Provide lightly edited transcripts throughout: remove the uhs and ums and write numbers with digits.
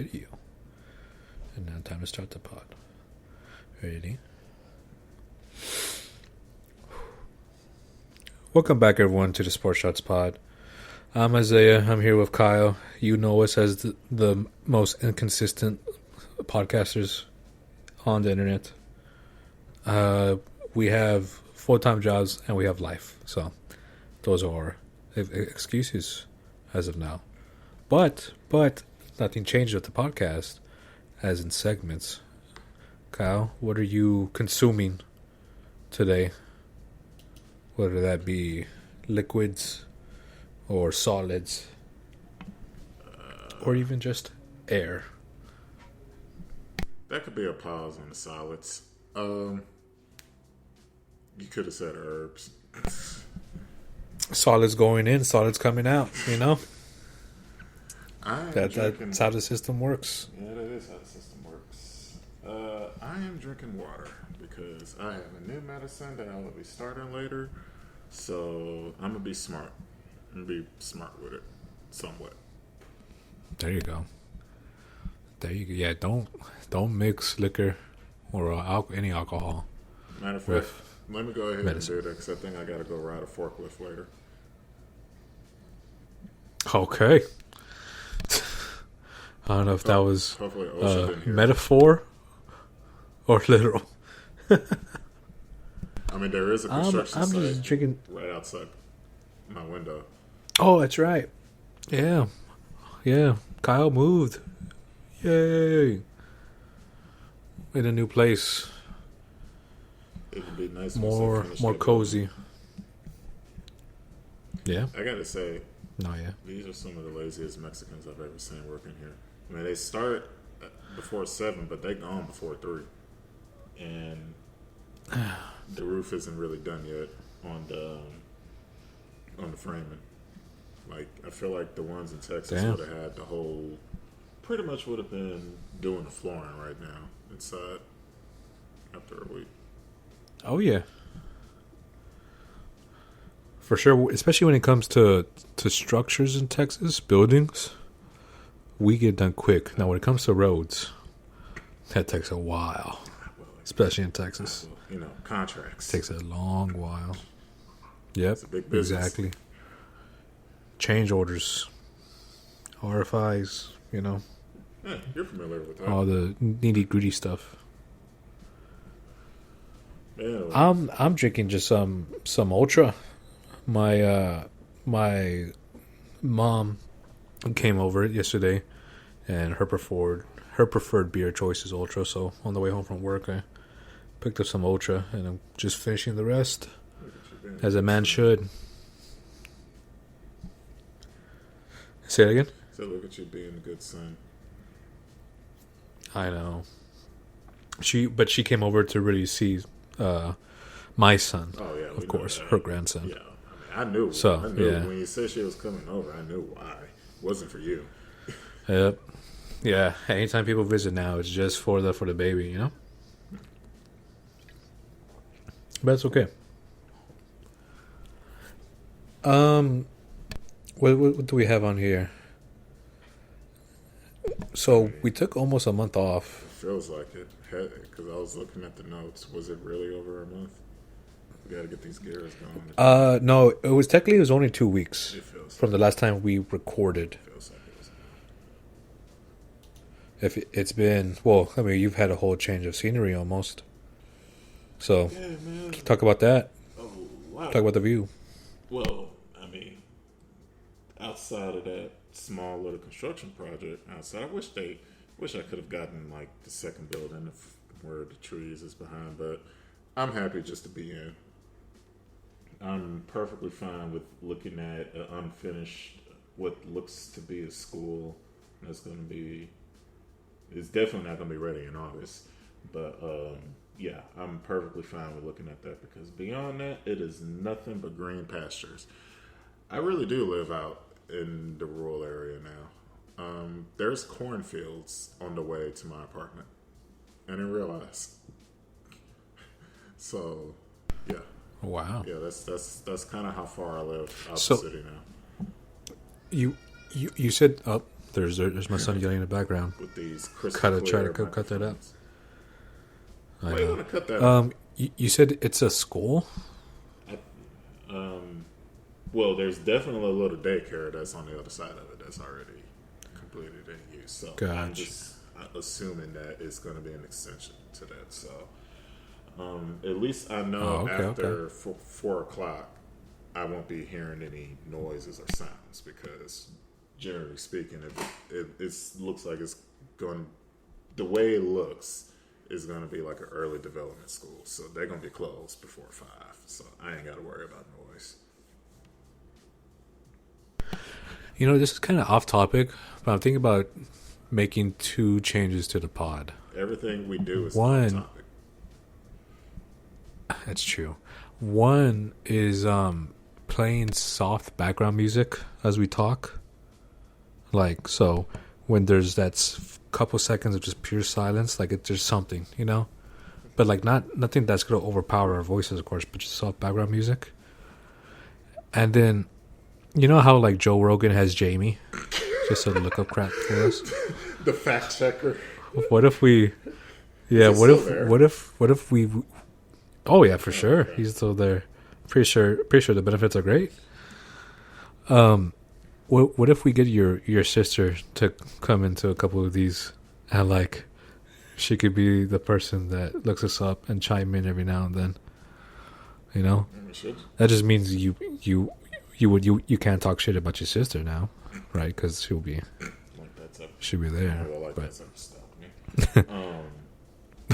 video. And now time to start the pod. Ready? Welcome back, everyone, to the Sports Shots Pod. I'm Isaiah. I'm here with Kyle. You know us as the most inconsistent podcasters on the internet. We have full-time jobs and we have life. So those are our excuses as of now. But nothing changed with the podcast, as in segments. Kyle, what are you consuming today? Whether that be liquids or solids or even just air. That could be a pause on the solids. You could have said herbs. Solids going in, solids coming out, you know? That's how the system works. Yeah, that is how the system works. I am drinking water because I have a new medicine that I will be starting later. So I'm going to be smart. I'm going to be smart with it somewhat. There you go. Yeah, don't mix liquor or any alcohol. Matter of fact, let me go ahead and do that because I think I got to go ride a forklift later. Okay. I don't know if that was metaphor or literal. I mean, there is a construction I'm site just drinking right outside my window. Oh, that's right. Yeah. Kyle moved. Yay. In a new place. It would be nice. More cozy. Yeah. I gotta say. No, yeah. These are some of the laziest Mexicans I've ever seen working here. I mean, they start before 7, but they gone before 3, and the roof isn't really done yet on the framing. Like, I feel like the ones in Texas would have had the whole, pretty much would have been doing the flooring right now inside after a week. Oh yeah, for sure. Especially when it comes to structures in Texas, buildings, we get done quick. Now, when it comes to roads, that takes a while, especially in Texas. You know, contracts. Takes a long while. Yep, it's a big business. Exactly. Change orders, RFIs, you know. Yeah, you're familiar with that. All the nitty-gritty stuff. Yeah, I'm drinking just some Ultra. My mom came over yesterday, and her preferred beer choice is Ultra. So on the way home from work, I picked up some Ultra, and I'm just finishing the rest, as a man should. Say it again? So look at you being a good son. I know. She came over to really see my son. Oh yeah, of course, her grandson. Yeah, I knew. So I knew when you said she was coming over, I knew why. It wasn't for you. Yep. Yeah. Anytime people visit now, it's just for the baby, you know. But it's okay. What do we have on here? So we took almost a month off. It feels like it, because I was looking at the notes. Was it really over a month? We got to get these gears going. No, it was only 2 weeks from the like last time we recorded. It feels like it was. If it's been, well, I mean, you've had a whole change of scenery almost. So, yeah, man. Talk about that. Oh, wow. Talk about the view. Well, I mean, outside of that small little construction project, I wish I could have gotten like the second building where the trees is behind, but I'm happy just to be in. I'm perfectly fine with looking at an unfinished, what looks to be a school that's going to be. It's definitely not going to be ready in August, but yeah, I'm perfectly fine with looking at that because beyond that, it is nothing but green pastures. I really do live out in the rural area now. There's cornfields on the way to my apartment. I didn't realize. So, yeah. Wow. Yeah, that's kind of how far I live out So, the city now. You said There's my son yelling in the background. With these crystal Try to clear cut that out. Why do you want to cut that out? You said it's a school? Well, there's definitely a little daycare that's on the other side of it that's already completed in use. So Gotcha. I'm just assuming that it's going to be an extension to that. So at least I know after 4 o'clock, I won't be hearing any noises or sounds because, generally speaking, it looks like it's going. The way it looks is going to be like an early development school, so they're going to be closed before 5. So I ain't got to worry about noise. You know, this is kind of off topic, but I'm thinking about making 2 changes to the pod. Everything we do is off topic. That's true. One is playing soft background music as we talk. Like, so when there's that couple seconds of just pure silence, like there's something, you know? But like nothing that's going to overpower our voices, of course, but just soft background music. And then, you know how like Joe Rogan has Jamie? Just to look up crap for us. The fact checker. What if we... Yeah, what if we... Oh yeah, for sure. Okay. He's still there. Pretty sure the benefits are great. What if we get your sister to come into a couple of these and like she could be the person that looks us up and chime in every now and then. You know? That just means you can't talk shit about your sister now, right? Because she'll be there.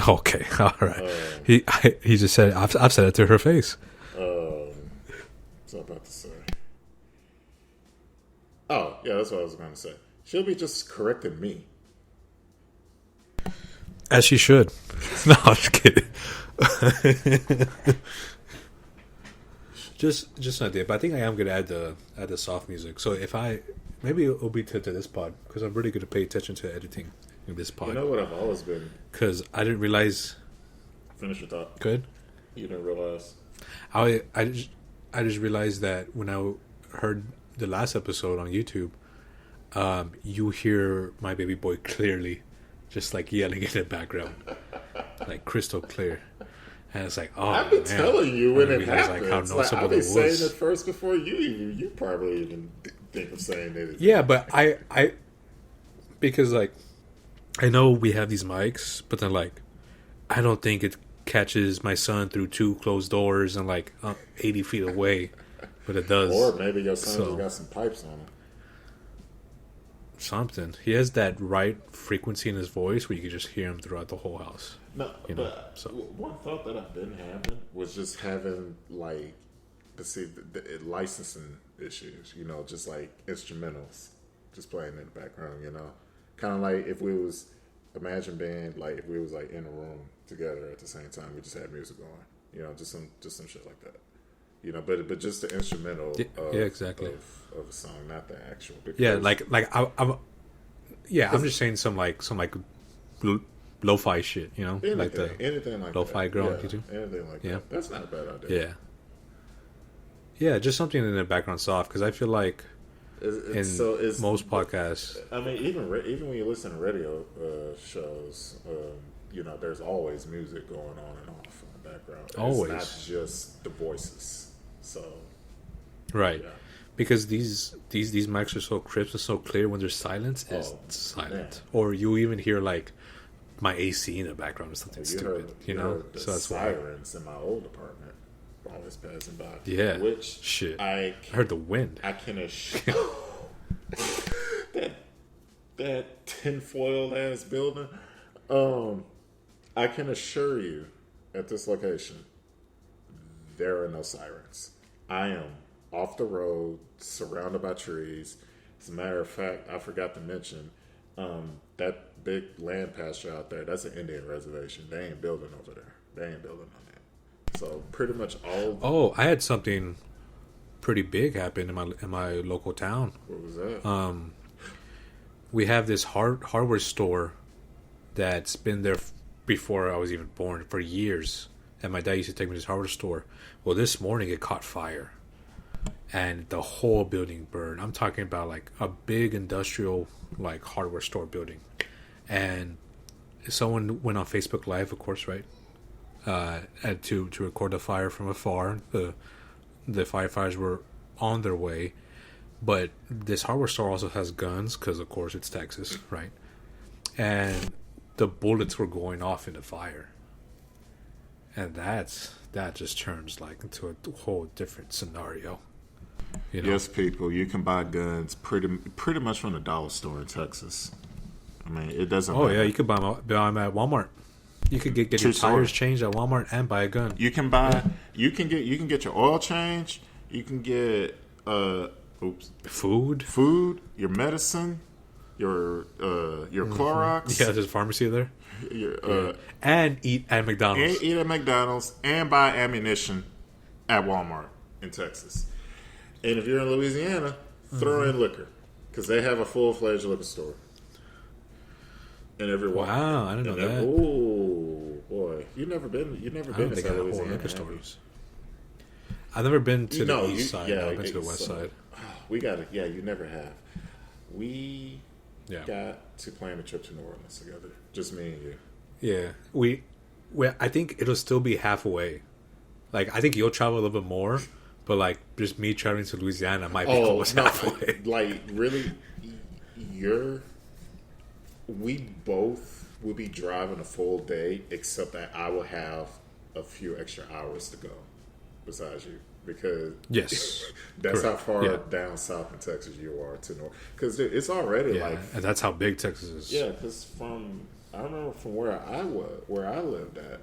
Okay, all right. He just said I've said it to her face. What's I about to say? Oh, yeah, that's what I was going to say. She'll be just correcting me. As she should. No, I'm just kidding. just an idea, but I think I am going to add the soft music. So maybe it'll be to this pod because I'm really going to pay attention to editing in this pod. You know what I've always been? Because I didn't realize. Finish your thought. Good. You didn't realize. I just realized that when I heard the last episode on YouTube, you hear my baby boy clearly, just like yelling in the background, like crystal clear. And it's like, oh, I've been telling you when it happens. Like how noticeable I've been it was. saying it first before you probably even think of saying it. Yeah, but I because like I know we have these mics, but then like I don't think it catches my son through 2 closed doors and like 80 feet away, but it does. Or maybe your son's got some pipes on him. Something. He has that right frequency in his voice where you can just hear him throughout the whole house. No, but one thought that I've been having was just having like, the licensing issues. You know, just like instrumentals, just playing in the background. You know, kind of like if we was imagine being like if we was like in a room together at the same time, we just had music going. You know, just some shit like that. You know, but just the instrumental exactly. of a song, not the actual. Yeah, I'm just saying some lo-fi shit, you know, anything, like the anything like lo-fi that. girl. Yeah, anything like that. That's not a bad idea. Yeah, just something in the background soft because I feel like it's most podcasts. I mean, even when you listen to radio shows, you know, there's always music going on and off in the background. Always, it's not just the voices. So, right, because these mics are so crisp and so clear. When there's silence, it's silent, man. Or you even hear like my AC in the background or something stupid. You know, so that's sirens in my old apartment always passing by. Yeah, which shit. I heard the wind. I can assure that tinfoil ass building. I can assure you, at this location, there are no sirens. I am off the road, surrounded by trees. As a matter of fact, I forgot to mention that big land pasture out there. That's an Indian reservation. They ain't building over there. They ain't building on that. So pretty much all. I had something pretty big happen in my local town. What was that? We have this hardware store that's been there before I was even born for years. And my dad used to take me to this hardware store. Well, this morning it caught fire. and the whole building burned. I'm talking about like a big industrial like hardware store building, and someone went on Facebook Live, of course, right? And to record the fire from afar. The firefighters were on their way, but this hardware store also has guns because, of course, it's Texas, right? And the bullets were going off in the fire, and that just turns like into a whole different scenario. You know? Yes, people, you can buy guns pretty much from the dollar store in Texas. I mean, it doesn't. Oh matter. yeah, you could buy them at Walmart. You could get your tires changed at Walmart and buy a gun. You can buy. You can get your oil changed. You can get food, your medicine, your Clorox. Yeah, there's a pharmacy there. And eat at McDonald's. And eat at McDonald's and buy ammunition at Walmart in Texas. And if you're in Louisiana, throw in liquor because they have a full-fledged liquor store. And everyone. Wow, I didn't know that. Oh boy, you've never been inside Louisiana. Liquor stores. I've never been to the east side. Yeah, I've been to the west side. We got it. Yeah, you never have. We Yeah. got to plan a trip to New Orleans together. Just me and you. Yeah, we I think it'll still be halfway. Like I think you'll travel a little bit more, but like just me traveling to Louisiana might be almost halfway. Like really, we both will be driving a full day, except that I will have a few extra hours to go besides you. Because yes, that's correct. how far down south in Texas you are to North. Because it's already like, and that's how big Texas is. Yeah, because I remember from where I lived at,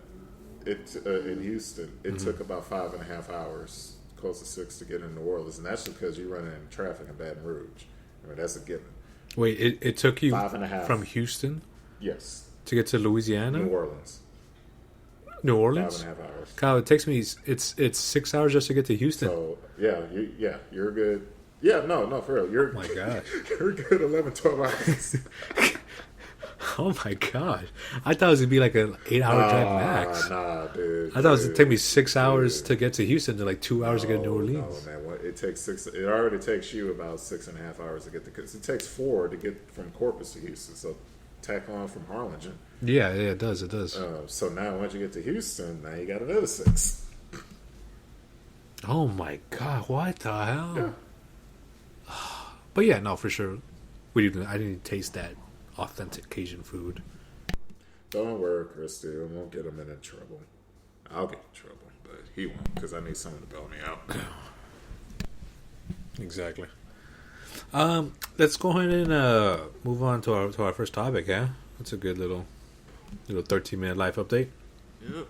in Houston, it took about 5.5 hours, close to 6, to get in New Orleans, and that's because you run into traffic in Baton Rouge. I mean, that's a given. Wait, it took you 5.5 from Houston, yes, to get to Louisiana, New Orleans. 5.5 hours. God, it takes me. It's 6 hours just to get to Houston. So you're good. Yeah, no, for real. You're, oh my gosh, you're good. 11, 12 hours. Oh my god! I thought it was gonna be like an 8-hour drive max. Nah, dude. I thought it was gonna take me 6 hours to get to Houston, to like 2 hours to get to New Orleans. No, man. It takes 6. It already takes you about 6.5 hours to get to. Because it takes 4 to get from Corpus to Houston. So tack on from Harlingen. Yeah, it does. It does. So now once you get to Houston, now you got another 6. Oh my god! What the hell? Yeah. But yeah, no, for sure. I didn't taste that authentic Cajun food. Don't worry, Christy. I won't get him in trouble. I'll get in trouble, but he won't because I need someone to bail me out. Exactly. Let's go ahead and move on to our first topic. Yeah, that's a good little 13-minute life update. Yep.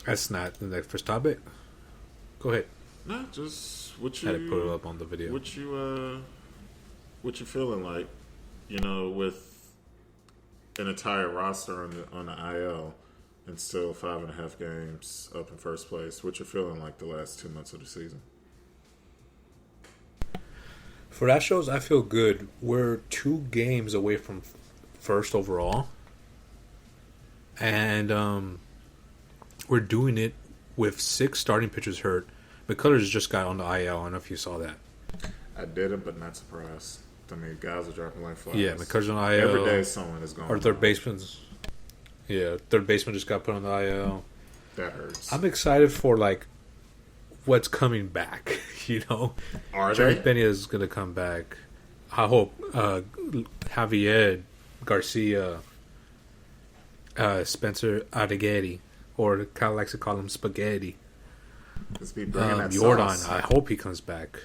That's not the first topic. Go ahead. No, just what you had to put it up on the video. What you feeling like? You know, with an entire roster on the IL and still 5.5 games up in first place. What you feeling like the last 2 months of the season? For Astros, I feel good. We're 2 games away from first overall, and we're doing it with 6 starting pitchers hurt. McCullers just got on the IL. I don't know if you saw that. I didn't, but not surprised. I mean, guys are dropping like flies. Yeah, McCullers on the IL. Every day someone is going. Our third baseman's. Yeah, third baseman just got put on the IL. That hurts. I'm excited for like what's coming back. You know, Jerry Pena is gonna come back. I hope Javier Garcia, Spencer Adighetti, or Kyle likes to call him Spaghetti. Jordan, I hope he comes back.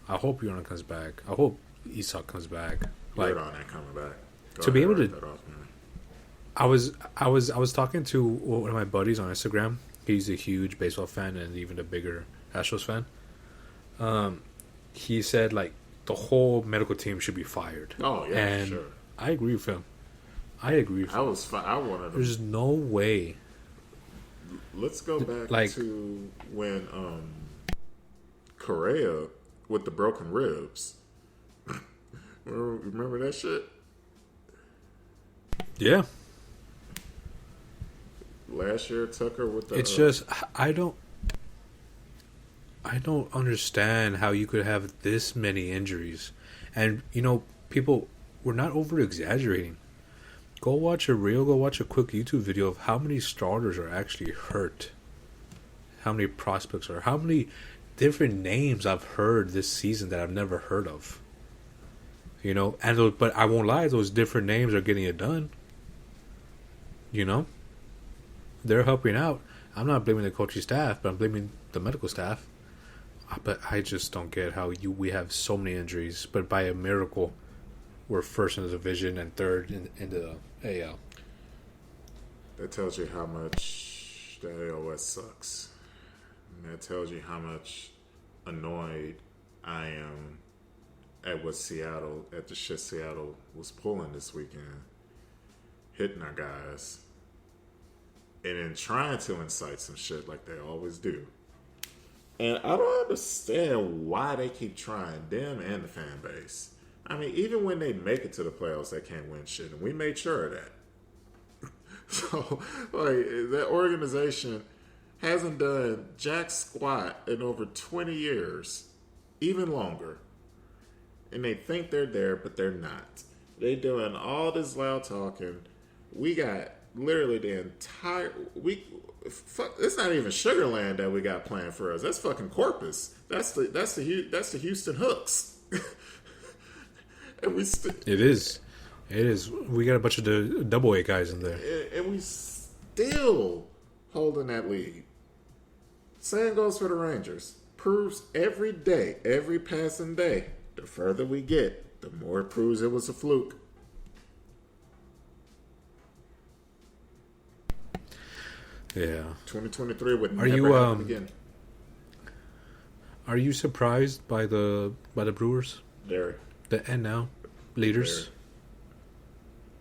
I hope Jordan comes back. I hope Isak comes back. Like, Jordan ain't coming back. To be able to, I was talking to one of my buddies on Instagram. He's a huge baseball fan and even a bigger Astros fan. He said like the whole medical team should be fired. Oh yeah, and sure. I agree with him. I wanted. There's no way. Let's go back to when Correa with the broken ribs. Remember that shit? Yeah. Last year, Tucker with the. It's just I I don't understand how you could have this many injuries. And, people, we're not over exaggerating. Go watch a quick YouTube video of how many starters are actually hurt. How many prospects are, how many different names I've heard this season that I've never heard of. But I won't lie, those different names are getting it done. They're helping out. I'm not blaming the coaching staff, but I'm blaming the medical staff. But I just don't get how we have so many injuries, but by a miracle, we're first in the division and third in the AL. That tells you how much the AOS sucks. And that tells you how much annoyed I am at what the shit Seattle was pulling this weekend, hitting our guys, and then trying to incite some shit like they always do. And I don't understand why they keep trying, them and the fan base. I mean, even when they make it to the playoffs, they can't win shit, and we made sure of that. So, that organization hasn't done jack squat in over 20 years, even longer. And they think they're there, but they're not. They doing all this loud talking. We got literally the entire week. Fuck, it's not even Sugarland that we got playing for us. That's fucking Corpus. That's the Houston Hooks. And we it is. We got a bunch of the double A guys in there, and we still holding that lead. Same goes for the Rangers. Proves every day, every passing day. The further we get, the more it proves it was a fluke. Yeah. 2023 would never happen again. Are you surprised by the Brewers? Very. The NL leaders?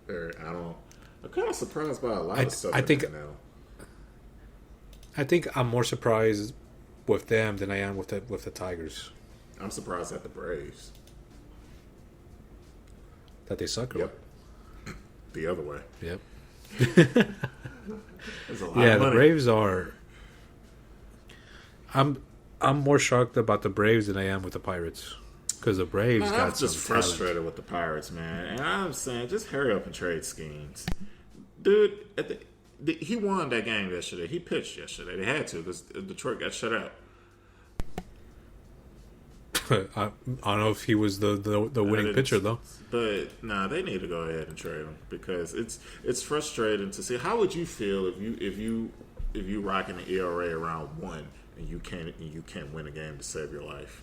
Very. I'm kind of surprised by a lot of stuff. I think I'm more surprised with them than I am with the Tigers. I'm surprised at the Braves. That they suck? Yep. The other way. Yep. There's a lot of money. The Braves are... I'm more shocked about the Braves than I am with the Pirates. Because the Braves got I'm just frustrated talent with the Pirates, man. And I'm saying, just hurry up and trade Skeens. Dude, he won that game yesterday. He pitched yesterday. They had to because Detroit got shut out. I don't know if he was the winning pitcher, though. But, they need to go ahead and trade him because it's frustrating to see. How would you feel if you rocking an ERA around 1 and you can't win a game to save your life?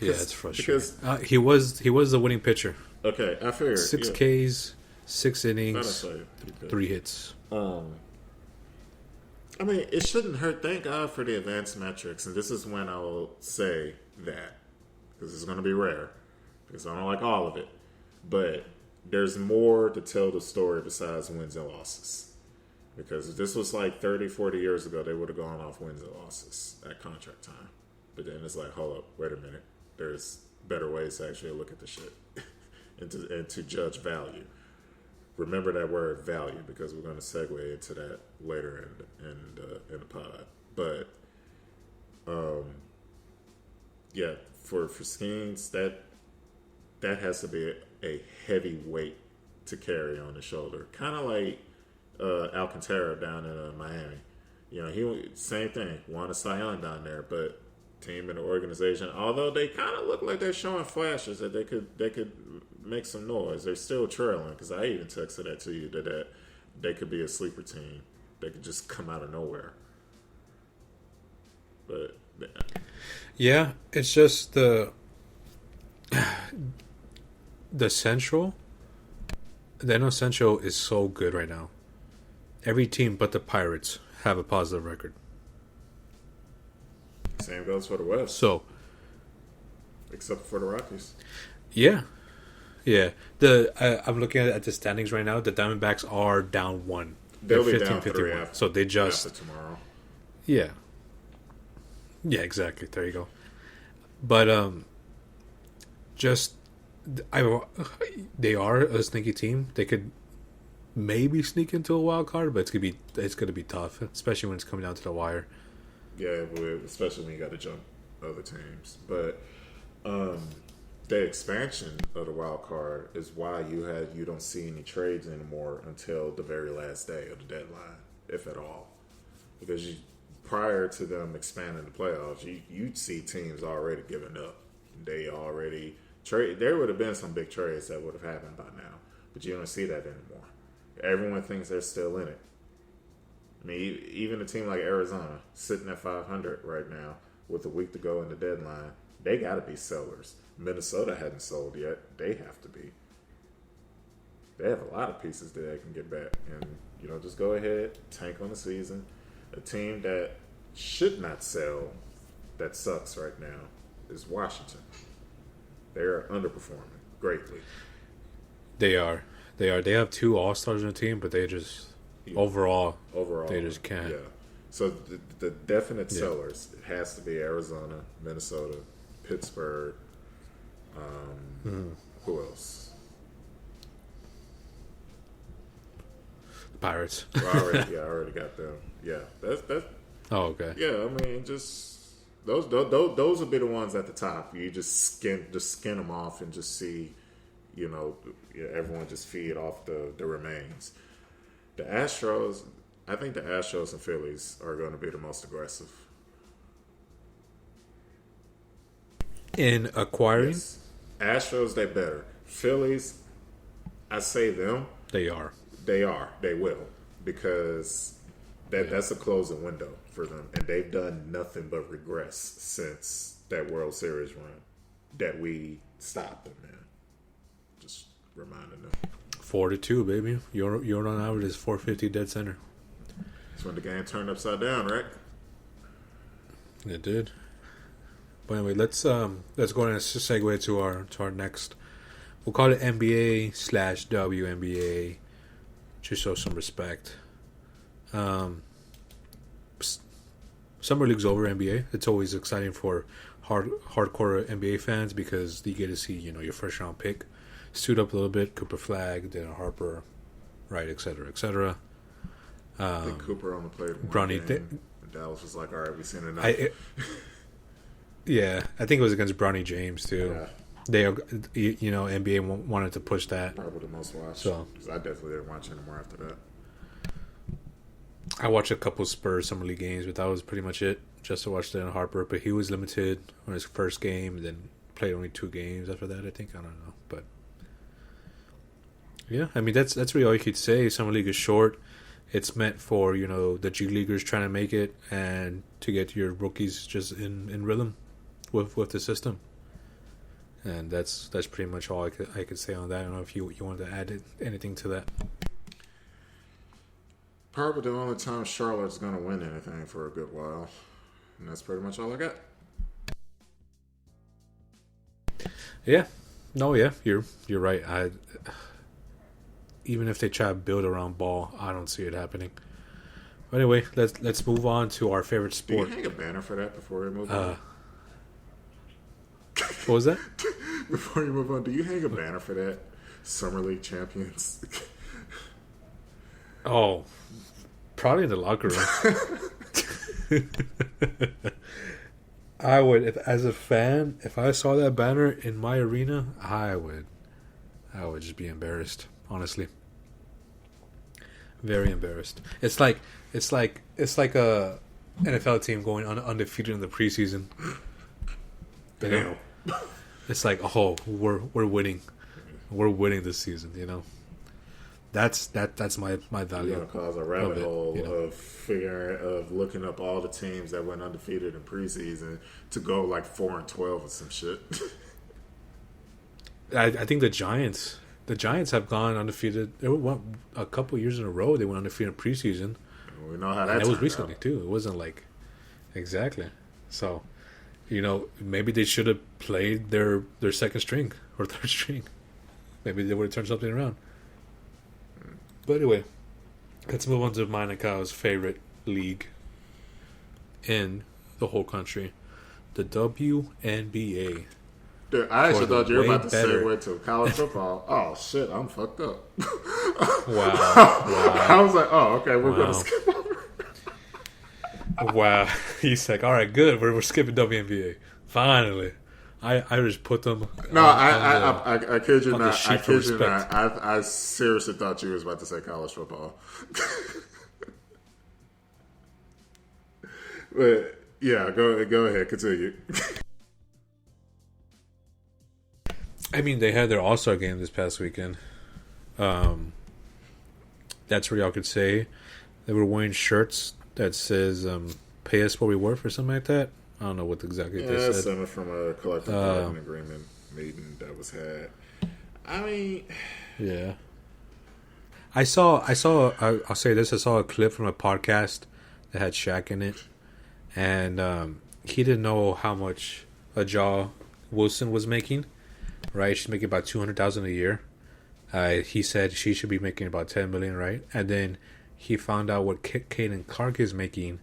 Yeah, it's frustrating. Because he was the winning pitcher. Okay, I figured 6 Ks, 6 innings, 3 hits. I mean, it shouldn't hurt. Thank God for the advanced metrics, and this is when I will say that because it's going to be rare because I don't like all of it. But there's more to tell the story besides wins and losses. Because if this was like 30, 40 years ago, they would have gone off wins and losses at contract time. But then it's like, hold up, wait a minute. There's better ways to actually look at the shit and to judge value. Remember that word value because we're going to segue into that later in the pod. But for Skeens, that has to be a heavy weight to carry on his shoulder. Kind of like Alcantara down in Miami. He same thing. Won a Cy Young down there, but team and the organization, although they kind of look like they're showing flashes that they could make some noise, they're still trailing. Because I even texted that to you that they could be a sleeper team. They could just come out of nowhere. But yeah, it's just the Central. The NL Central is so good right now. Every team but the Pirates have a positive record. Same goes for the West. So, except for the Rockies. Yeah. I'm looking at the standings right now. The Diamondbacks are down 1. They'll be down 3 after, so they just after tomorrow. Yeah, exactly. There you go. But they are a sneaky team. They could maybe sneak into a wild card, but it's gonna be tough, especially when it's coming down to the wire. Yeah, especially when you got to jump other teams. But the expansion of the wild card is why you don't see any trades anymore until the very last day of the deadline, if at all. Because prior to them expanding the playoffs, you'd see teams already giving up. They already trade. There would have been some big trades that would have happened by now, but you don't see that anymore. Everyone thinks they're still in it. I mean, even a team like Arizona, sitting at 500 right now with a week to go in the deadline, they got to be sellers. Minnesota hadn't sold yet. They have to be. They have a lot of pieces that they can get back. And, just go ahead, tank on the season. A team that should not sell, that sucks right now, is Washington. They are underperforming greatly. They are. They have 2 All-Stars on the team, but they just overall they just can't. Yeah. So the definite sellers, it has to be Arizona, Minnesota, Pittsburgh. Who else? Pirates. I already got them. Yeah, that's. Oh, okay. Yeah, I mean, just those will be the ones at the top. You just skin them off and just see, everyone just feed off the remains. The Astros, I think the Astros and Phillies are going to be the most aggressive in acquiring. Yes. Astros, they better. Phillies, I say them. They are. They will, because that's a closing window for them, and they've done nothing but regress since that World Series run that we stopped them, man. Just reminding them. 4-2, baby. Your on average is 450 dead center. That's when the game turned upside down, right? It did. But anyway, let's go ahead and segue to our next. We'll call it NBA/WNBA. Just show some respect. Summer league's over NBA. It's always exciting for hardcore NBA fans because you get to see your first round pick suit up a little bit. Cooper Flagg, Dana Harper, right, etc., etc. I think Cooper only played one Bronny game. Dallas was like, all right, we've seen enough. I think it was against Bronny James too. Yeah. They, NBA wanted to push that. Probably the most watched. So, because I definitely didn't watch anymore after that. I watched a couple Spurs summer league games, but that was pretty much it. Just to watch Dana Harper, but he was limited on his first game, and then played only 2 games after that. I think, I don't know, but yeah, I mean that's really all you could say. Summer league is short. It's meant for the G leaguers trying to make it, and to get your rookies just in rhythm with the system. And that's pretty much all I could say on that. I don't know if you wanted to add anything to that. Probably the only time Charlotte's going to win anything for a good while. And that's pretty much all I got. Yeah. No, yeah. You're right. Even if they try to build around ball, I don't see it happening. But anyway, let's move on to our favorite sport. Do you hang a banner for that before we move on? What was that? Before you move on, do you hang a banner for that? Summer League champions. Oh, probably in the locker room. I would, as a fan, if I saw that banner in my arena, I would just be embarrassed. Honestly, very embarrassed. It's like a NFL team going undefeated in the preseason. Damn. It's like, oh, we're winning this season. That's my value. You're gonna cause a rabbit hole of looking up all the teams that went undefeated in preseason to go like 4-12 or some shit. I think the Giants have gone undefeated. They went a couple years in a row. They went undefeated in preseason. We know how that. And it was recently too. It wasn't like exactly. So, maybe they should have played their second string or third string. Maybe they would have turned something around. But anyway, let's move on to mine and Kyle's favorite league in the whole country, the WNBA. Dude, I actually thought you were about to segue to college football. Oh shit, I'm fucked up. Wow. I was like, oh, okay, we're going to skip over. Wow. He's like, all right, good. We're skipping WNBA. Finally. I just put them. No, I kid you not. I kid you respect. not. I seriously thought you was about to say college football. But yeah, go ahead, continue. I mean, they had their All-Star game this past weekend. That's what y'all could say. They were wearing shirts that says "Pay us what we worth" or something like that. I don't know what exactly they said. Stemming from a collective bargaining agreement meeting that was had. I mean, yeah. I'll say this. I saw a clip from a podcast that had Shaq in it, and he didn't know how much Ajah Wilson was making. Right, she's making about $200,000 a year. He said she should be making about $10 million, right? And then he found out what Kaden Clark is making,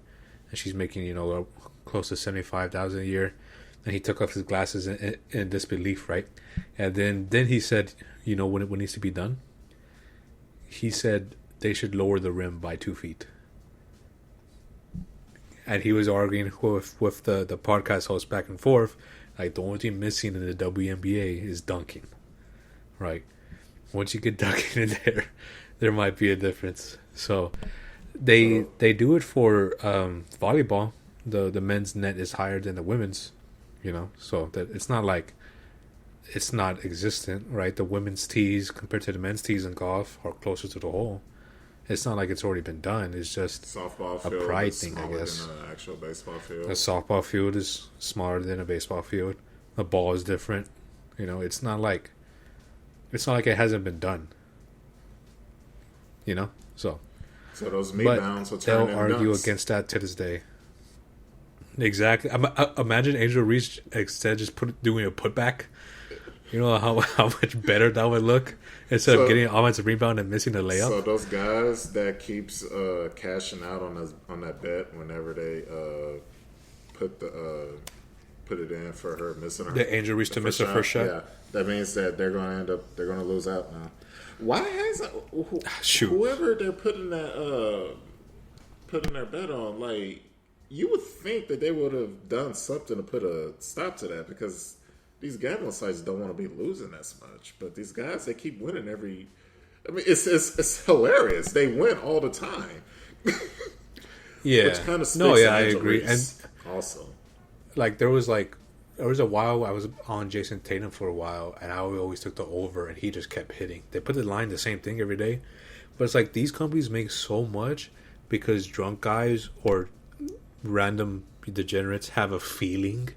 and she's making close to $75,000 a year. And he took off his glasses in disbelief, right? And then he said, when it needs to be done. He said they should lower the rim by 2 feet. And he was arguing with the podcast host back and forth. Like, the only thing missing in the WNBA is dunking, right? Once you get dunking in there might be a difference. So they do it for volleyball. The men's net is higher than the women's, so that it's not like it's not existent, right? The women's tees compared to the men's tees in golf are closer to the hole. It's not like it's already been done. It's just softball a pride thing, I guess. Than an actual baseball field. A softball field is smaller than a baseball field. The ball is different. It's not like it hasn't been done. So those meat mounds will turn they'll argue against that to this day. Exactly. Imagine Angel Reese instead just doing a putback. You know how much better that would look instead of getting an offensive rebound and missing a layup. So those guys that keeps cashing out on that bet whenever they put it in for her missing the Angel Reese to miss her first shot. Yeah, that means that they're going to lose out now. Why has whoever they're putting their bet on, like, you would think that they would have done something to put a stop to that, because these gambling sites don't want to be losing as much. But these guys, they keep winning every. I mean, it's hilarious. They win all the time. Yeah. Which kind of I agree. And also, like there was a while I was on Jason Tatum for a while, and I always took the over, and he just kept hitting. They put the line the same thing every day, but it's like these companies make so much because drunk guys or random degenerates have a feeling.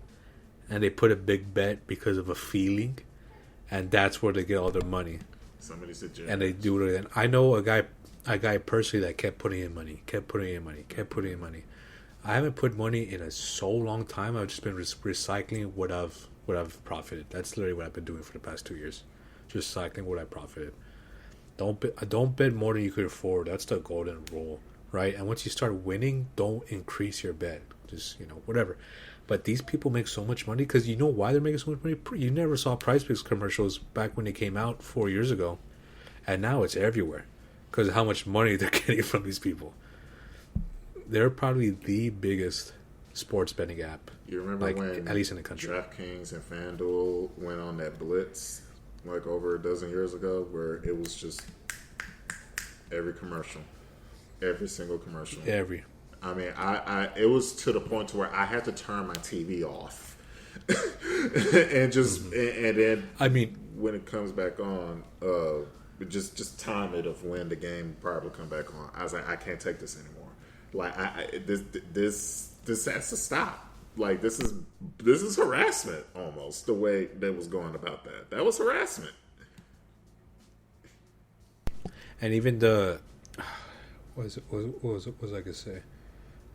And they put a big bet because of a feeling, and that's where they get all their money. Somebody said, and they do it. And I know a guy personally that kept putting in money. I haven't put money in a so long time. I've just been recycling what I've profited. That's literally what I've been doing for the past 2 years, just cycling what I profited. Don't bet more than you could afford. That's the golden rule, right? And once you start winning, don't increase your bet. Just whatever. But these people make so much money because you know why they're making so much money? You never saw Prize Picks commercials back when they came out 4 years ago. And now it's everywhere because of how much money they're getting from these people. They're probably the biggest sports betting app. You remember when, at least in the country, DraftKings and FanDuel went on that blitz like over a dozen years ago where it was just every single commercial. I mean, it was to the point to where I had to turn my TV off, and then I mean, when it comes back on, just time it of when the game probably come back on. I was like, I can't take this anymore. Like, this has to stop. Like, this is harassment almost the way they was going about that. That was harassment. And even what was I gonna say?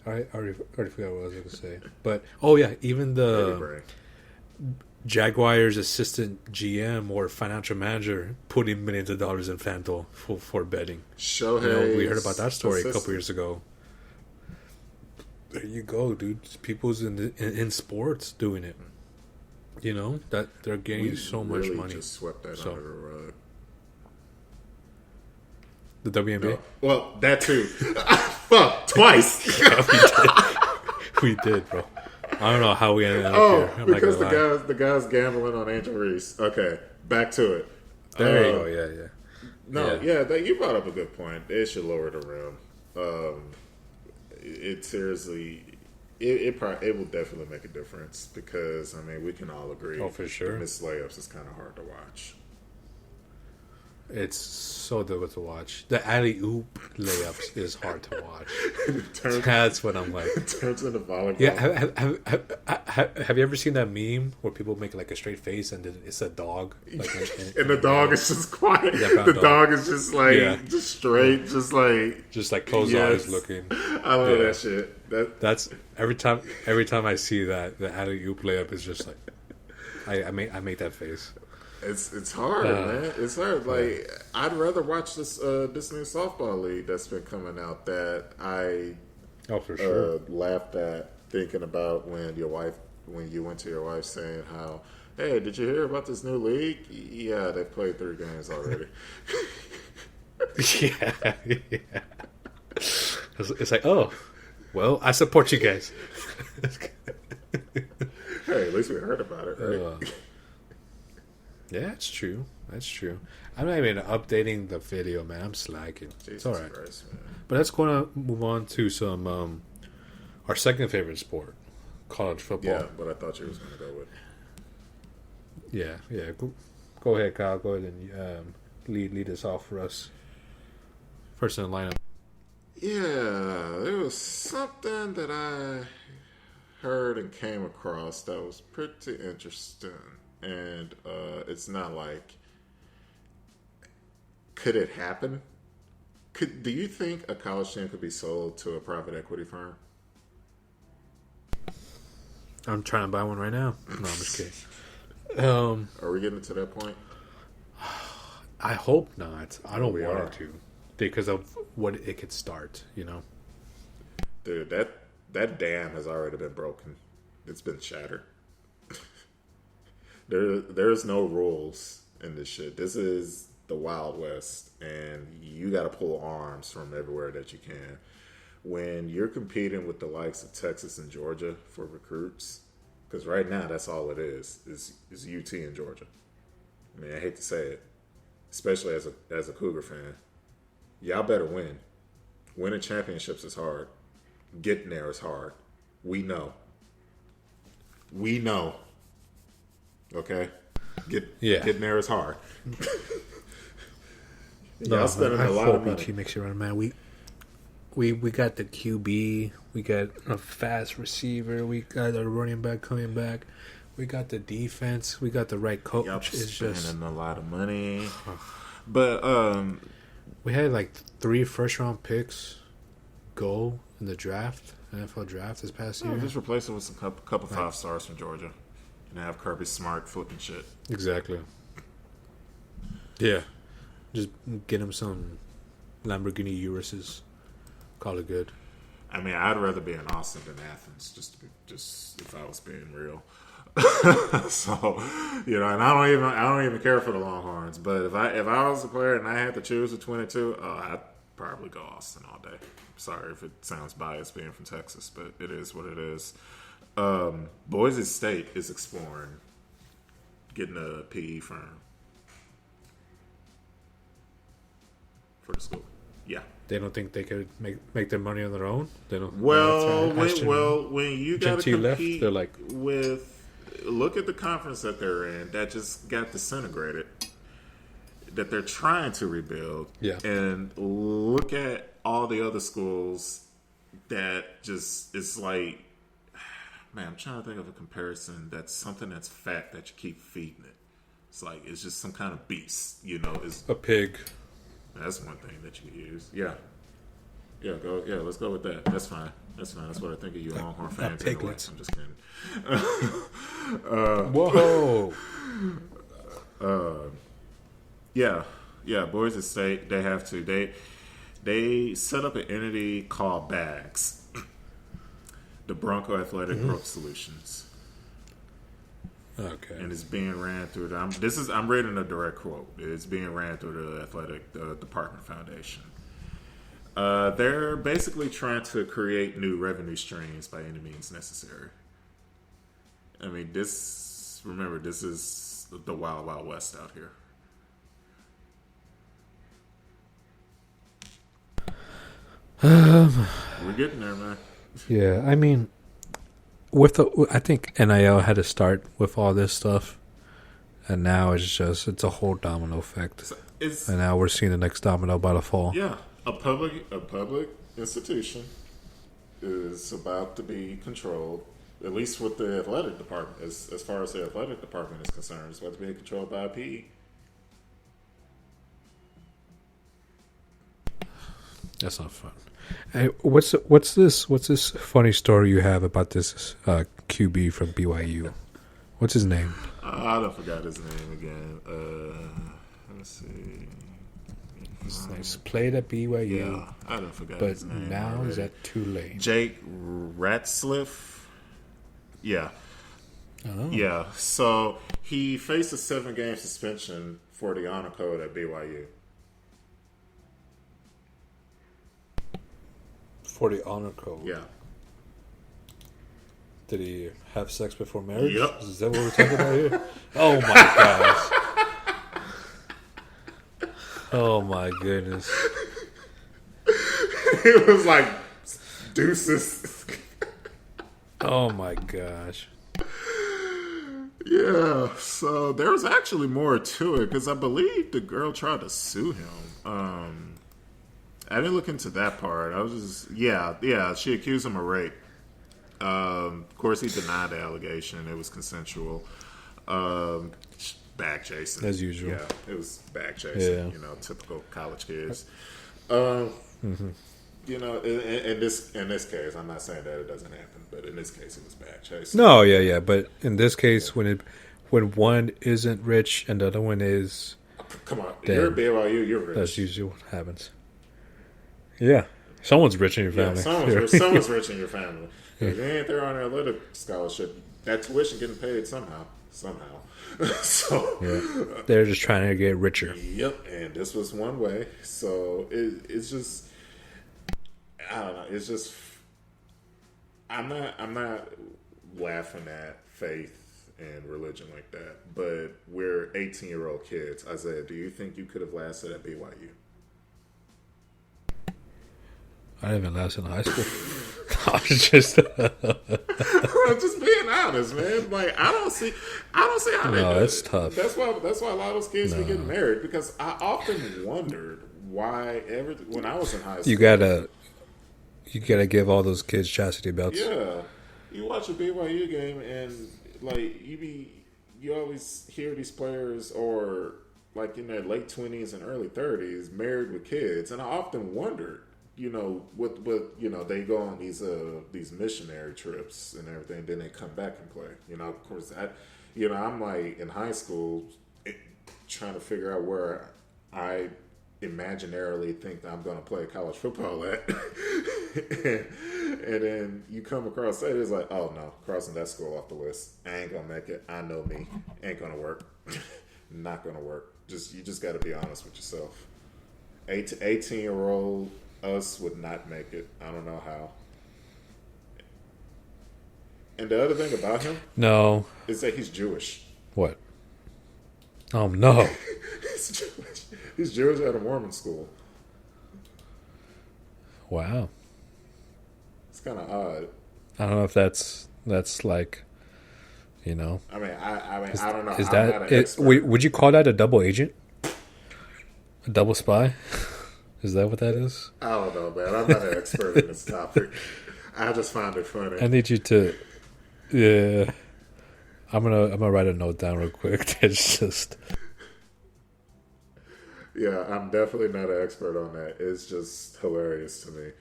I already forgot what I was going to say. But, even the Jaguars assistant GM or financial manager putting millions of dollars in FanDuel for betting. We heard about that story a couple years ago. There you go, dude. People's in sports doing it. That they're getting so much money. Just swept that under the rug. The WNBA? No. Well, that too. Fuck, twice. Yeah, we did, bro. I don't know how we ended up here. I'm because the guy's gambling on Angel Reese. Okay, back to it. There you go. Yeah. No, you brought up a good point. They should lower the rim. It seriously, it will definitely make a difference because I mean we can all agree. Oh, for sure. The missed layups is kind of hard to watch. It's so difficult to watch. The alley-oop layups is hard to watch. That's what I'm like. It turns into volleyball. Yeah, have you ever seen that meme where people make like a straight face and then it's a dog? Like, and the dog is just quiet. Yeah, the dog is just like, just straight, just like closed eyes looking. I love that shit. That's every time I see that, the alley-oop layup is just like, I make that face. It's hard, man. It's hard. Like I'd rather watch this new softball league that's been coming out that I for sure laughed at thinking about when you went to your wife saying how, hey, did you hear about this new league? Yeah, they've played 3 games already. yeah. It's like, oh, well, I support you guys. Hey, at least we heard about it, right? Yeah, it's true. That's true. I'm not even updating the video, man. I'm slacking. It's all right. Christ, man. But let's go on move on to some our second favorite sport, college football. Yeah, but I thought you was going to go with. Yeah. Go ahead, Kyle. Go ahead and lead us off for us. First in the lineup. Yeah, there was something that I heard and came across that was pretty interesting. And it's not like, could it happen? Do you think a college team could be sold to a private equity firm? I'm trying to buy one right now. No, I'm just kidding. Are we getting to that point? I hope not. I don't want it to because of what it could start, you know? Dude, that dam has already been broken. It's been shattered. There's no rules in this shit. This is the Wild West, and you got to pull arms from everywhere that you can. When you're competing with the likes of Texas and Georgia for recruits, because right now that's all it is UT and Georgia. I mean, I hate to say it, especially as a Cougar fan. Y'all better win. Winning championships is hard. Getting there is hard. We know. Okay? Getting there is hard. Y'all spending a lot of money. UT makes it run, man. We got the QB. We got a fast receiver. We got a running back coming back. We got the defense. We got the right coach. Y'all it's spending just a lot of money. But we had like 3 first-round picks go in the draft, NFL draft this past year. Just replace it with some couple 5 stars from Georgia. And have Kirby Smart flipping shit. Exactly. Yeah. Just get him some Lamborghini Uruses. Call it good. I mean, I'd rather be in Austin than Athens, just if I was being real. So, you know, and I don't even care for the Longhorns. But if I was a player and I had to choose between the two, I'd probably go Austin all day. Sorry if it sounds biased being from Texas, but it is what it is. Boise State is exploring getting a PE firm for the school. Yeah, they don't think they could make their money on their own. They don't. When you got to compete they're like with, look at the conference that they're in that just got disintegrated, that they're trying to rebuild. Yeah, and look at all the other schools that just it's like. Man, I'm trying to think of a comparison that's something that's fat that you keep feeding it. It's like it's just some kind of beast, you know. It's a pig. That's one thing that you could use. Yeah. Let's go with that. That's fine. That's what I think of you Longhorn fans. Anyway. I'm just kidding. Whoa. Boise State. They have to. They set up an entity called BAGS. The Bronco Athletic Growth Solutions. Okay. And it's being ran through I'm reading a direct quote. It's being ran through the athletic department foundation. They're basically trying to create new revenue streams by any means necessary. I mean, this is the Wild Wild West out here. We're getting there, man. Yeah, I mean, I think NIL had to start with all this stuff, and now it's a whole domino effect. And now we're seeing the next domino about to fall. Yeah, a public institution is about to be controlled, at least with the athletic department. As far as the athletic department is concerned, it's about to be controlled by a PE. That's not fun. Hey, what's this funny story you have about this QB from BYU? What's his name? I don't forgot his name again. Let's see. He's played at BYU. Yeah, I don't forget but his name. Now already. is that too late? Jake Ratzliff. Yeah. Oh. Yeah. So he faced a 7-game suspension for the honor code at BYU. For the honor code. Yeah. Did he have sex before marriage? Yep. Is that what we're talking about here? Oh my gosh. Oh my goodness. It was like deuces. Oh my gosh. Yeah, so there was actually more to it because I believe the girl tried to sue him. I didn't look into that part. I was just she accused him of rape. Of course, he denied the allegation. It was consensual. Bag chasing, as usual. Yeah, it was bag chasing. Yeah. Typical college kids. In this case, I'm not saying that it doesn't happen, but in this case, it was bag chasing. No, yeah. But in this case, when one isn't rich and the other one is, come on, you're BYU, you're rich. That's usually what happens. Yeah, someone's rich in your family. Yeah, someone's rich in your family. If they ain't there on an athletic scholarship, that tuition getting paid somehow. So they're just trying to get richer. Yep, and this was one way. So it's just, I don't know. It's just, I'm not laughing at faith and religion like that. But we're 18-year-old kids. Isaiah, do you think you could have lasted at BYU? I didn't even last in high school. I was just I'm just being honest, man. Like I don't see how they do it's it. tough. That's why a lot of those kids be getting married because I often wondered why when I was in high school. You gotta give all those kids chastity belts. Yeah, you watch a BYU game and like you always hear these players or like in their late 20s and early 30s married with kids, and I often wondered. With they go on these missionary trips and everything, then they come back and play. Of course, I'm like in high school trying to figure out where I imaginarily think that I'm going to play college football at. And then you come across that, it's like, oh no, crossing that school off the list. I ain't going to make it. I know me. Ain't going to work. Not going to work. You just got to be honest with yourself. 18-year-old us would not make it. I don't know how. And the other thing about him, is that he's Jewish. What? Oh no, he's Jewish. He's Jewish at a Mormon school. Wow, it's kind of odd. I don't know if that's like, I mean, I don't know. Is that would you call that a double agent? A double spy? Is that what that is? I don't know, man. I'm not an expert in this topic. I just find it funny. I need you to, yeah. I'm gonna write a note down real quick. It's just, yeah, I'm definitely not an expert on that. It's just hilarious to me.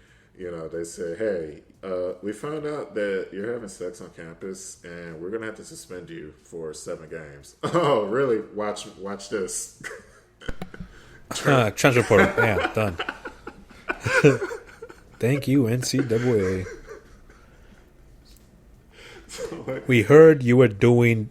They say, hey, we found out that you're having sex on campus, and we're gonna have to suspend you for 7 games. Oh, really? Watch this. transfer portal. Yeah, done. Thank you, NCAA. We heard you were doing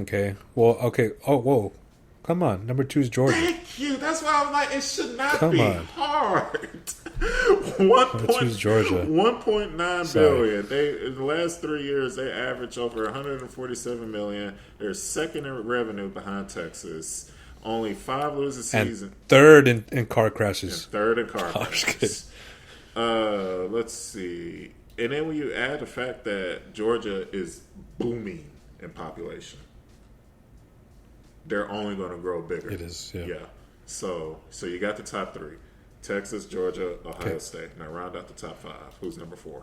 Okay. Well, okay. Oh, whoa. Come on. Number 2 is Georgia. Thank you. That's why I was like, it should not Come be on. hard. Number 2 is Georgia. 1.9 Sorry. billion. They in the last 3 years they average over 147 million. They're second in revenue behind Texas. Only 5 losing And season. third in car And crashes. third in car Oh, just crashes. Let's see. And then when you add the fact that Georgia is booming in population, they're only going to grow bigger. It is, yeah. Yeah. So you got the top 3: Texas, Georgia, Ohio Okay. State. Now round out the top 5. Who's number 4?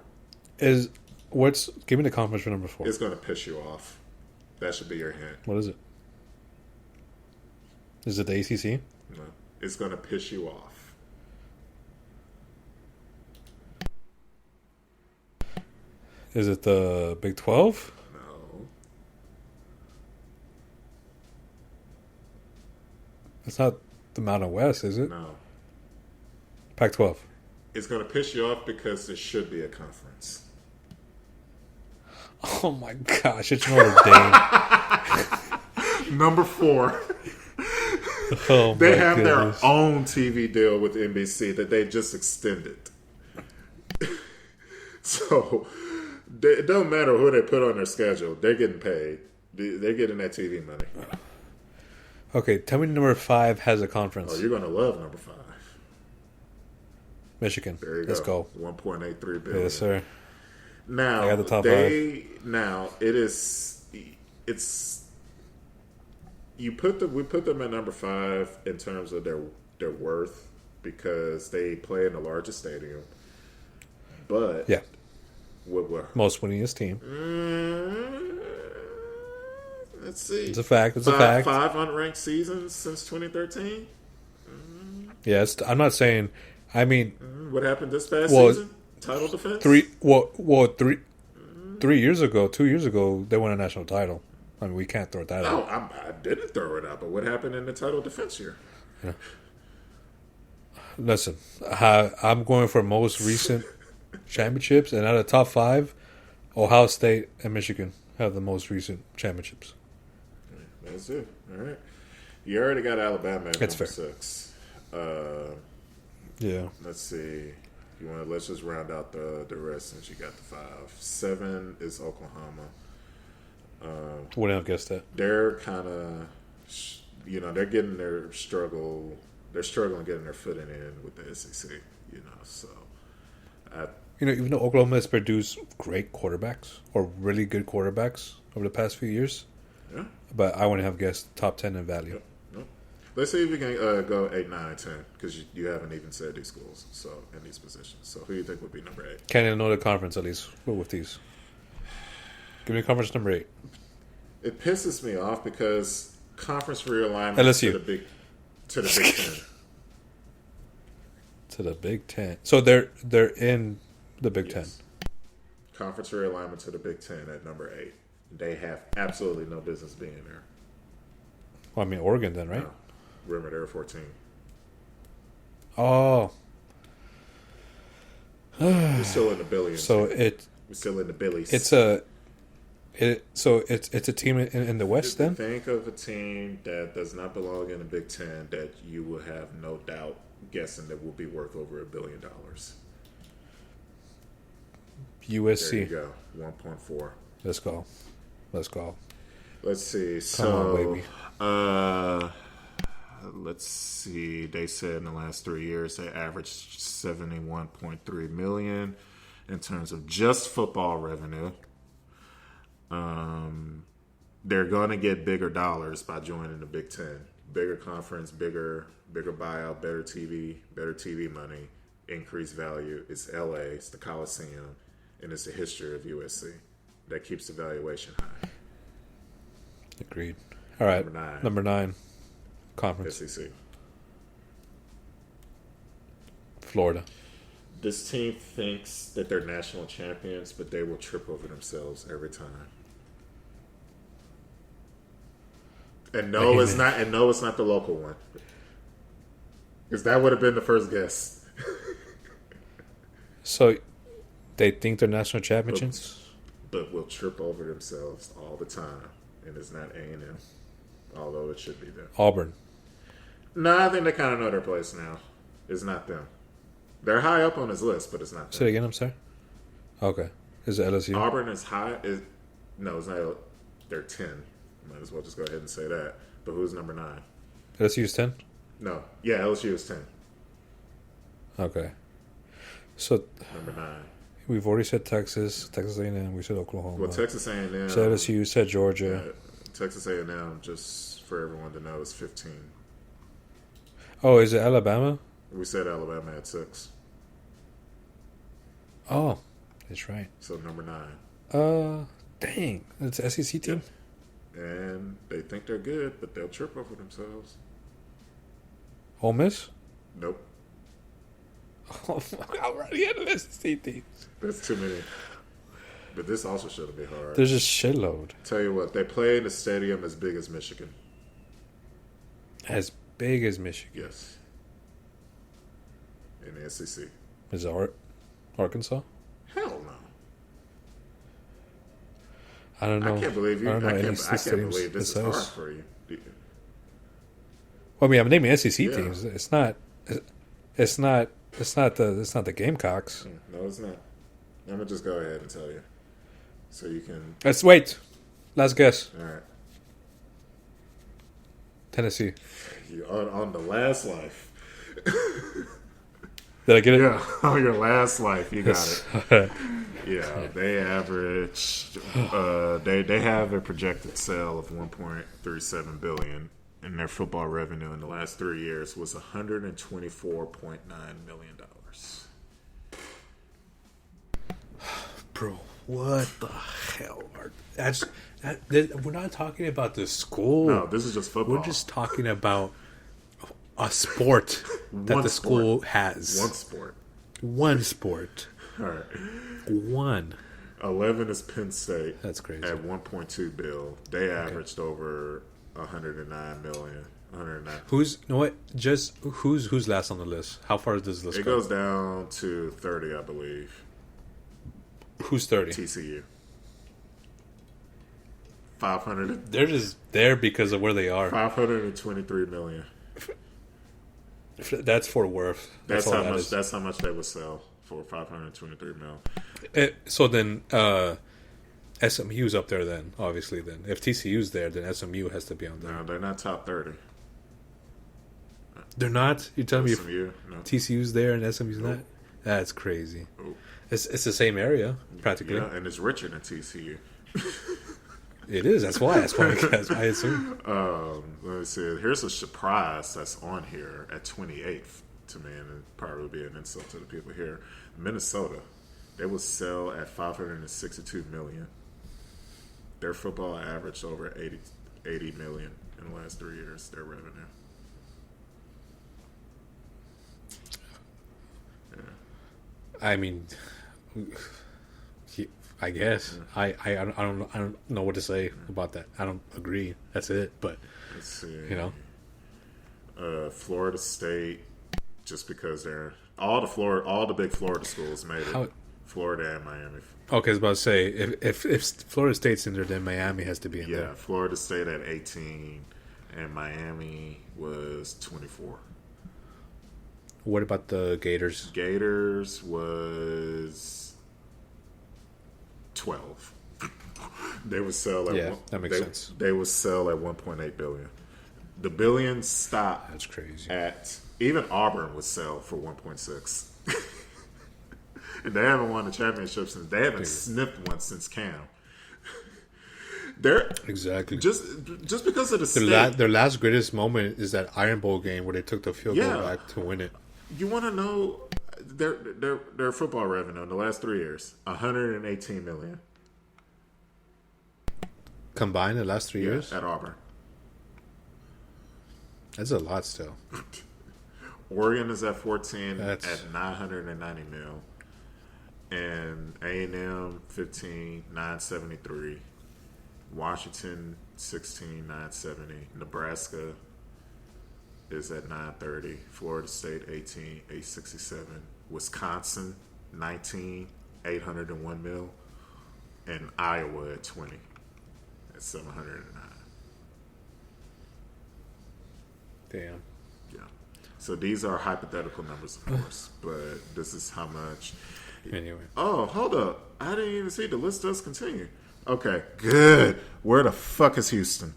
Give me the conference for number 4. It's going to piss you off. That should be your hint. What is it? Is it the ACC? No. It's going to piss you off. Is it the Big 12? No. It's not the Mountain West, is it? No. Pac-12. It's going to piss you off because there should be a conference. Oh my gosh, it's Notre Dame. Number 4. Oh They my have goodness. their own TV deal with NBC that they just extended. So it don't matter who they put on their schedule. They're getting paid. They're getting that TV money. Okay, tell me number 5 has a conference. Oh, you're going to love number 5. Michigan. There you Let's go. go. 1.83 billion. Yes, sir. Now, I got the top now it is, it's, we put them at number 5 in terms of their worth because they play in the largest stadium. But Yeah. what Most winningest team. let's see. It's a fact. It's a fact. 5 unranked seasons since 2013. Yes, I'm not saying. I mean, What happened this past Well, season? Title defense. 3 years ago, 2 years ago, they won a national title. I mean, we can't throw that No, out. I didn't throw it out. But what happened in the title defense year? Listen, I'm going for most recent championships, and out of the top 5, Ohio State and Michigan have the most recent championships. That's it. All right. You already got Alabama at That's number fair. 6. Yeah. Let's see. You want? Let's just round out the rest since you got the 5. 7 is Oklahoma. Wouldn't have guessed that. They're kind of, they're getting their struggle. They're struggling getting their footing in with the SEC. So. Even though Oklahoma has produced great quarterbacks or really good quarterbacks over the past few years, Yeah. but I wouldn't have guessed top 10 in value. Yep. Nope. Let's see if we can go 8, 9, 10 because you haven't even said these schools. So in these positions. So who do you think would be number 8? Can't even know the conference at least with these. Give me conference number 8. It pisses me off because conference realignment LSU. to the Big Ten. To the Big Ten. So they're in the Big Ten. Yes. Conference realignment to the Big Ten at number 8. They have absolutely no business being there. Well, I mean, Oregon then, right? No. Remember, they're 14. Oh. We're still in the billions. So We're still in the billies. it's a team in the West then? Think of a team that does not belong in the Big Ten that you will have no doubt guessing that will be worth over $1 billion. USC. There you go. 1.4. Let's go. Let's see. Come on, baby. Let's see. They said in the last 3 years they averaged $71.3 million in terms of just football revenue. They're going to get bigger dollars by joining the Big Ten. Bigger conference, bigger buyout, better TV money, increased value. It's LA, it's the Coliseum, and it's the history of USC. That keeps the valuation high. Agreed. All right. Number 9. Conference. SEC. Florida. This team thinks that they're national champions, but they will trip over themselves every time. And no, it's not. And no, it's not the local one, because that would have been the first guess. So they think they're national champions? But will trip over themselves all the time. and it's not A&M, although it should be there. Auburn. No, I think they kind of know their place now. It's not them. They're high up on his list, but it's not them. Say it again, I'm sorry. Okay. Is it LSU? Auburn is high. No, it's not. They're 10. Might as well just go ahead and say that. But who's number 9? LSU is 10? No. Yeah, LSU is 10. Okay. So Number 9. we've already said Texas A&M. We said Oklahoma. Well, Texas A&M. Said LSU. Said Georgia. Texas A&M, just for everyone to know, is 15. Oh, is it Alabama? We said Alabama at 6. Oh, that's right. So number 9. Dang, it's an SEC team. And they think they're good, but they'll trip over themselves. Ole Miss. Nope. Oh, already had an SEC team. That's too many. But this also shouldn't be hard. There's a shitload. Tell you what, they play in a stadium as big as Michigan. As big as Michigan. Yes. In the SEC. Is it Arkansas? Hell no. I don't know. I can't believe you. I can't believe this is hard size. for you. Well, I mean, I'm naming SEC Yeah. teams. It's not the Gamecocks. No, it's not. I'm gonna just go ahead and tell you, so you can. Let's wait. Last guess. All right. Tennessee. You on the last life. Did I get it? Yeah, on your last life, you got it. Yeah, they average. They have a projected sale of $1.37 billion, and their football revenue in the last 3 years was $124.9 million. Bro, what the hell? We're not talking about the school. No, this is just football. We're just talking about a sport that the school has. One sport. All right. One. 11 is Penn State. That's crazy. At 1.2 bill, they averaged over 109 million. 109. Who's last on the list? How far does this list It go? goes down to 30, I believe. Who's 30? TCU. 500. They're just there because of where they are. 523 million. That's Fort Worth. That's all how that much. is. That's how much they would sell for 523 mil. So then, SMU's up there. Then obviously, then if TCU's there, then SMU has to be on there. No, they're not top 30. They're not. You're telling SMU, me no. TCU's there and SMU's Nope. not? That's crazy. Nope. It's the same area practically. Yeah, and it's richer than TCU. It is. That's why. I assume. Let me see. Here's a surprise that's on here at 28th to me, and it probably would be an insult to the people here. Minnesota, they will sell at 562 million. Their football averaged over 80 million in the last 3 years. Their revenue. Yeah. I mean, I guess I don't know what to say about that. I don't agree. That's it. But Let's see. Florida State, just because they're all the big Florida schools made it. Florida and Miami. Okay, I was about to say if Florida State's in there, then Miami has to be in there. Yeah, Florida State at 18, and Miami was 24. What about the Gators? Gators was 12. They would sell at that makes sense. They would sell at 1.8 billion. The billions stop. That's crazy. At even Auburn would sell for 1.6. And they haven't won the championship since they haven't sniffed one since Cam. They're exactly just because of the their last greatest moment is that Iron Bowl game where they took the field goal back to win it. You want to know their football revenue in the last 3 years, 118 million combined the last 3 years at Auburn. That's a lot still. Oregon is at 14 at 990 mil, and A&M 15 973, Washington 16 970, Nebraska is at 930, Florida State 18 867, Wisconsin 19 801 mil, and Iowa at 20 at at 709. Damn. Yeah. So these are hypothetical numbers, of course, but this is how much. Anyway. Oh, hold up. I didn't even see the list does continue. Okay, good. Where the fuck is Houston?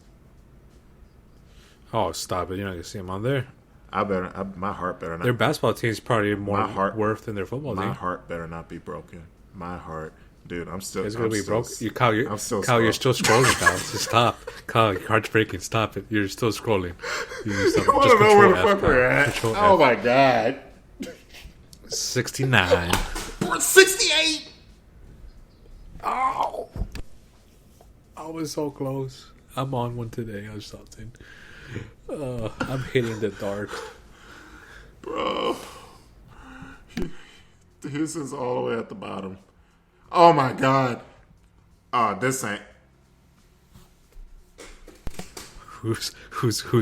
Oh, stop it. You're not going to see them on there. My heart better not. Their basketball team is probably more worth than their football team. My heart better not be broken. My heart. Dude, I'm still. It's going to be broke. Kyle, you're still scrolling, Kyle. So stop. Kyle, your heart's breaking. Stop it. You're still scrolling. You want to know where the fuck we're at? Oh, my God. 69. 68. Oh. I was so close. I'm on one today or something. I'm hitting the dart. Bro. Houston's all the way at the bottom. Oh, my God. Oh, this ain't. Who's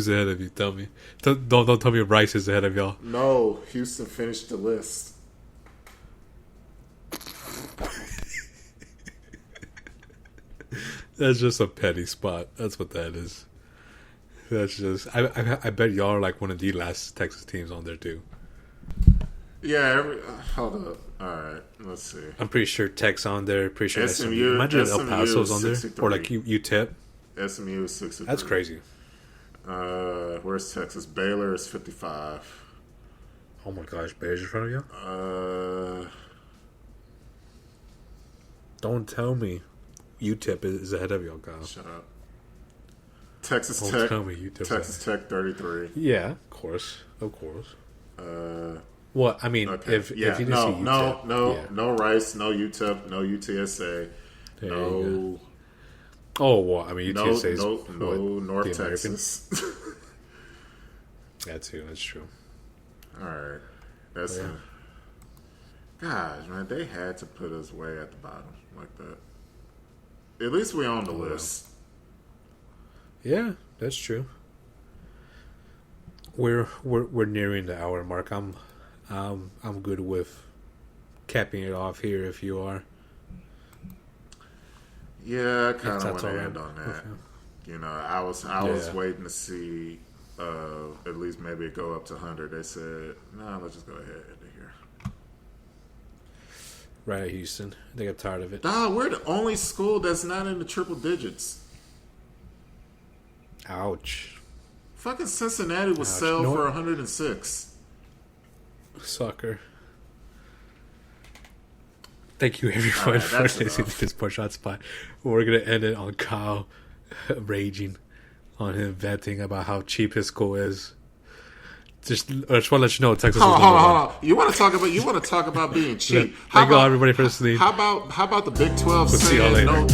ahead of you? Tell me. Don't tell me Rice is ahead of y'all. No, Houston finished the list. That's just a petty spot. That's what that is. That's just. I bet y'all are like one of the last Texas teams on there too. Yeah. Hold up. All right. Let's see. I'm pretty sure Tech's on there. Pretty sure SMU. Imagine El Paso's on there, or like UTEP. SMU is 63. That's crazy. Where's Texas? Baylor is 55. Oh my gosh, Baylor's in front of you? Don't tell me UTEP is ahead of y'all, Kyle. Shut up. Texas Don't Tech. tell me UTEP's Texas Tech 33. Yeah, of course. What I mean, okay. if you didn't see UTEP, no Rice, no UTEP, no UTSA, no. Oh well, I mean UTSA is no North Texas. That too. That's true. All right, that's gosh, man, they had to put us way at the bottom like that. At least we on the list. Yeah, that's true. We're nearing the hour mark. I'm good with capping it off here if you are. Yeah, I kind of want to end on that. You know, I was waiting to see at least maybe it go up to 100. They said, no, let's just go ahead and end it here. Right at Houston. They got tired of it. We're the only school that's not in the triple digits. Ouch. Fucking Cincinnati was sell for 106. Sucker. Thank you, everyone, for listening to this Push Shot Spot. We're going to end it on Kyle raging on him venting about how cheap his school is. I just want to let you know Texas is number one. You want to talk about being cheap? Thank you, everybody, for listening. How about the Big 12 saying no